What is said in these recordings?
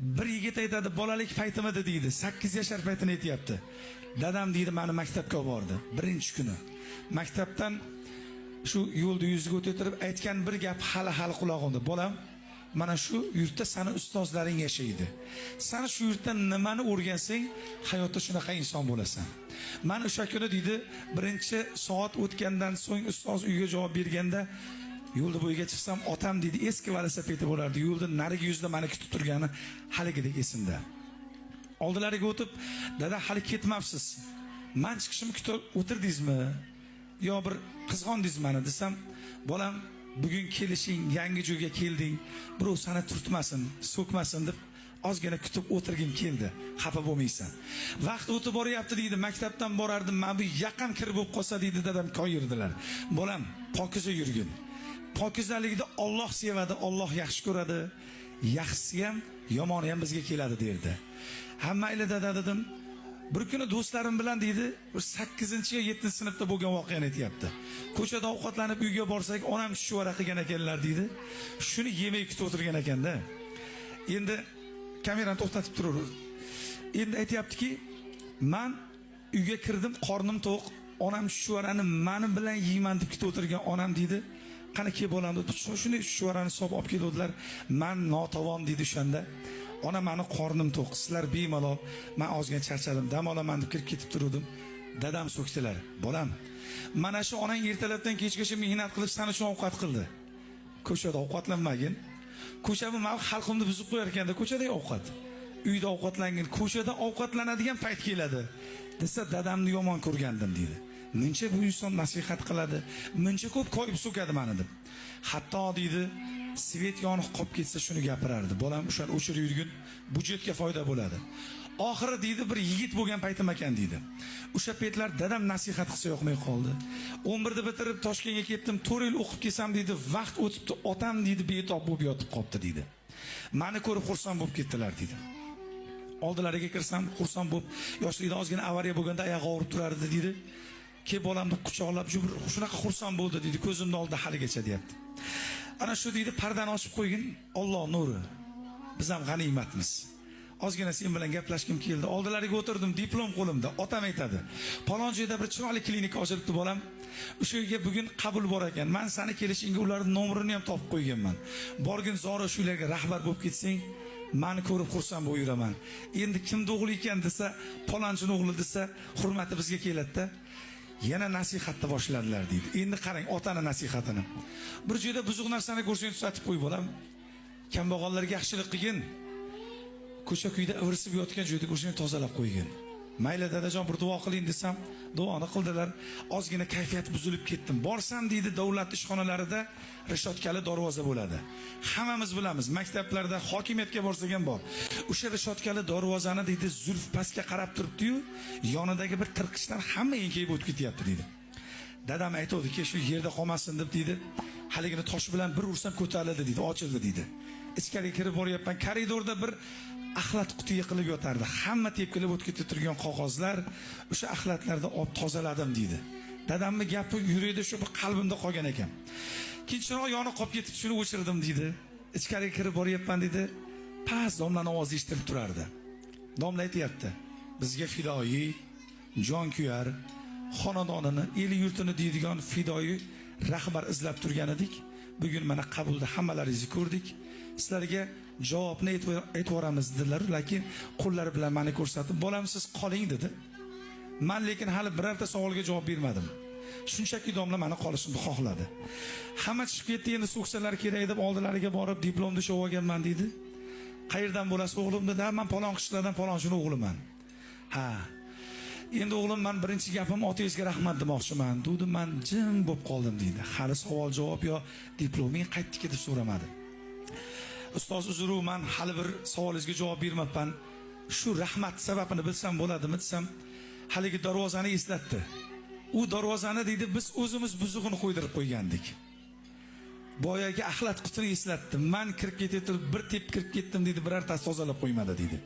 Bir yigit aytadi, bolalik paytimda deydi, 8 yoshar paytini aytyapti. Dadam deydi, meni maktabga olib bordi. Birinchi kuni maktabdan shu yo'lda yuziga o'tib aytgan bir gap hali qulog'imda. Bolam, mana shu yurtda seni ustozlaring yashaydi. Sen shu yurtda nimani o'rgansang, hayotda shunaqa inson bo'lasan. Men o'sha kuni deydi, birinchi soat o'tgandan so'ng ustoz uyga javob berganda, yo'lda bo'yiga chiqsam, otam deydi, eski velosipedi bo'lardi. Yo'lda narigi yuzda meni kutib turgani haligidek esimda. Oldilariga o'tib, dada hali ketmabsiz. Men chiqishimni kutib o'tirdingizmi? Yo bir qizg'ondingizmi meni desam, bolam, bugun kelishing, yangi joyga kelding. Birov seni turtmasin, so'kmasin deb ozgina kutib o'tirgim keldi. Xafa bo'lmaysan. Vaqt o'tib boryapti deydi, maktabdan borardim, men bu yaqin kirib bo'lib qolsa deydi, dadam qo'yirdilar. Bolam, pokiza yurgin. Pokizalikda Alloh sevadi, Alloh yaxshi ko'radi. Yaxshisi ham, yomoni ham bizga keladi derdi. Hamma ila dada dedim. Bir kuni do'stlarim bilan deydi, 8-yo 7-sinfda bo'lgan voqeani aytyapti. Ko'chada ovqatlanib uyga borsak, onam shu vara qilgan ekanlar deydi. Shuni yemay kutib o'tirgan ekanda. Endi kamerani to'xtatib turamiz. Endi aytayaptiki, men uyga kirdim, qornim to'q. Onam shu varani meni bilan yeyman deb kutib o'tirgan onam deydi. Qani ke bo'lamdi, shuni shu varani solib olib keldilar. Men notavon deydi o'shanda. Ona meni qornim to'q, sizlar bemalol, men ozgina charchadim, dam olaman deb kirib ketib turdim. Dadam so'kdilar. Bolam, mana shu onang ertalabdan kechgacha mehnat qilib sana uchun ovqat qildi. Ko'chada ovqatlanmagin. Ko'chada men xalqimni buzib qo'yar ekanda, ko'chada ovqat. Uyda ovqatlangin, ko'chada ovqatlanadigan payt keladi. Desa dadamni yomon ko'rgandim deydi. Muncha bu inson nasihat qiladi, muncha ko'p qo'yib so'kadi meni deb. Hatto deydi, svet yonib qolib ketsa shuni gapirardi. Bolam, o'shani o'chirib yurgin, budjetga foyda bo'ladi. Oxiri deydi, bir yigit bo'lgan paytim ekan deydi. O'sha paytlar dadam nasihat qilsa yo'qmay qoldi. 11da bitirib Toshkentga ketdim, 4 yil o'qib kelsam deydi, vaqt o'tibdi, otam deydi, betob bo'lib yotib qolibdi deydi. Meni ko'rib xursand bo'lib ketdilar deydi. Oldilariga kirsam, xursand bo'lib, yoshligida ozgina avariya bo'lganda oyog'i og'rib turardi deydi. Ke bolamni quchoqlab, shunaqa xursand bo'ldi deydi, ko'zimning oldida haligacha deyapti. Ana shu deydi, pardani ochib qo'ygin, Alloh nuri. Biz ham g'animatmiz. Ozgina sen bilan gaplashkim keldi. Oldilariga o'tirdim, diplom qo'limda. Otam aytadi, "Falon joyda bir chiroyli klinika ochilibdi bolam. O'sha yerga bugun qabul bor ekan. Men seni kelishingga ularning nomerini ham topib qo'yganman. Borgin zora shu yerga rahbar bo'lib ketsang, meni ko'rib xursand bo'lib yuraman. Endi kimni o'g'li ekan desa, falonchini o'g'li desa, hurmati bizga keladi-da." Yana nasihatni boshladilar deydi. Endi qarang otani nasihatini. Bir joyda buzuq narsani ko'rsang tuzatib qo'y bolam. Kambag'allarga yaxshilik qilgin. Ko'cha-kuyda ivirsib yotgan joyda ko'rsang tozalab qo'ygin. Mayli dadajon, bir duo qiling desam, duoni qildilar. Ozgina kayfiyat buzilib ketdim. Borsam deydi, davlat ishxonalarida rishotkali darvoza bo'ladi. Hammamiz bilamiz, maktablarda, hokimiyatga borsak ham bor. O'sha rishotkali darvozani deydi, zulf pastga qarab turibdi-yu, yonidagi bir tirqichdan hamma enkayib o'tib ketyapti deydi. Dadam aytdi-ki, shu yerda qolmasin deb deydi, haligini tosh bilan bir ursam ko'tarildi deydi, ochildi deydi. Ichkariga kirib boryapman, koridorda bir axlat qutiga qilib yotardi. Hamma tepkilib o'tib ketib turgan qog'ozlar, o'sha axlatlarda olib tozaladim deydi. Dadamning gapi yuragida shu bir qalbimda qolgan ekan. Keyinroq yonib qolib ketib shuni o'chirdim deydi. Ichkariga kirib boryapman deydi. Past domlaning ovozi eshitilib turardi. Domla aytayapti, bizga fidoyi, jon kuyar, xonadonini, el yurtini deydigan fidoyi rahbar izlab turgan edik. Bugun mana qabulda hammalaringizni ko'rdik. Sizlarga javobni aytvoramiz dedilar, lekin qo'llari bilan meni ko'rsatib, "Bolam, siz qoling" dedi. Men lekin hali birorta savolga javob bermadim. Shunchaki domla meni qolishimni xohladi. Hamma chiqib ketdi, endi so'ksalar kerak deb oldilariga borib diplomni sho'v olganman dedi. "Qayerdan bo'lasiz o'g'lim?" dedi. "Men palon qishlardan palonchini o'g'liman." "Ha. Endi o'g'lim, men birinchi gapim otangizga rahmat demoqchiman." Dedim, men jim bo'lib qoldim deydi. Hali savol javob yo diploming qaytdiki deb so'ramadi. "Ustoz, uzr, men hali bir savolingizga javob bermabman. Shu rahmat sababini bilsam bo'ladimi?" desam, haligi darvozani eslatdi. U darvozani deydi, biz o'zimiz buzug'ini qo'ydirib qo'ygandik. Boyagi axlat qutini eslatdi. Men kirib ketib, bir tep kirib ketdim deydi, birortasi tozalab qo'ymadi deydi.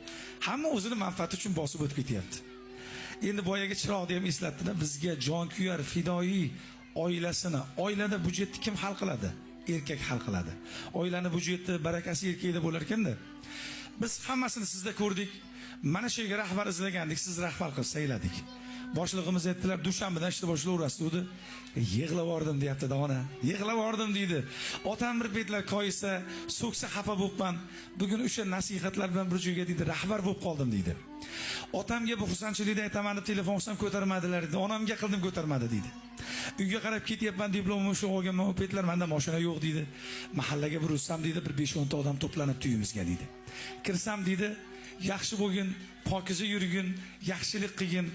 Hamma o'zini manfaati uchun bosib o'tib ketyapti. Endi boyagi chiroqni ham eslatdi-da, bizga jonkuyar, fidoyi oilasini, oilada budjetni kim hal qiladi? Erkak hal qiladi. Oilani budjeti, barakasi erkakda bo'lar ekanda. Biz hammasini sizda ko'rdik. Mana shu yerga rahbar izlagandik, siz rahbar qilib sayladik. Boshlig'imiz aytdilar, dushanbadan ishni boshlaverasiz dedi. Yig'lab yordim deyapti ona. Yig'lab yordim deydi. Otam bir betlar koyisa, so'ksa xafa bo'libman. Bugun o'sha nasihatlar bilan bir joyga deydi, rahbar bo'lib qoldim deydi. Otamga bu xursandchilikda aytaman deb telefon qilsam ko'tarmadilar dedi. Onamga qildim ko'tarmadi deydi. Uyga qarab ketyapman, diplomimni shu olganman, u petlar menda mashina yo'q deydi. Mahallaga bir ursam deydi, bir 5-10 ta odam to'planib uyimizga deydi. Kirsam deydi, yaxshi bo'lgin, pokiza yurgin, yaxshilik qilgin,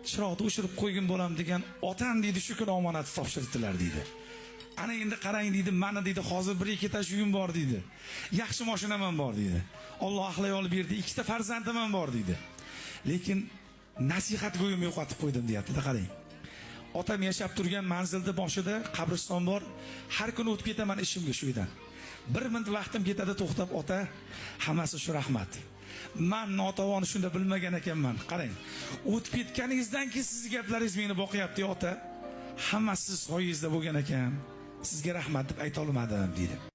chiroqni o'chirib qo'ygin bo'lam degan otam deydi, shu kun omonat topshirdilar deydi. Ana endi qarang deydi, mana deydi, hozir 1-2 ta uyim bor deydi. Yaxshi mashinam ham bor deydi. Alloh axlay olib berdi, 2 ta farzandim ham bor deydi. Lekin nasihat go'yim yo'qotib qo'ydim deyapti, qarang. Otam yashab turgan manzilda boshida qabriston bor. Har kuni o'tib ketaman ishimga shu yerdan. 1 minut vaqtim ketadi, to'xtab ota, hammasi shu rahmat. Men notavoni shunda bilmagan ekanman. Qarang, o'tib ketganingizdan keyin siz gaplaringiz meni boqyapti ota. Hammasi soyingizda bo'lgan ekan. Sizga rahmat deb ayta olmadim deydi.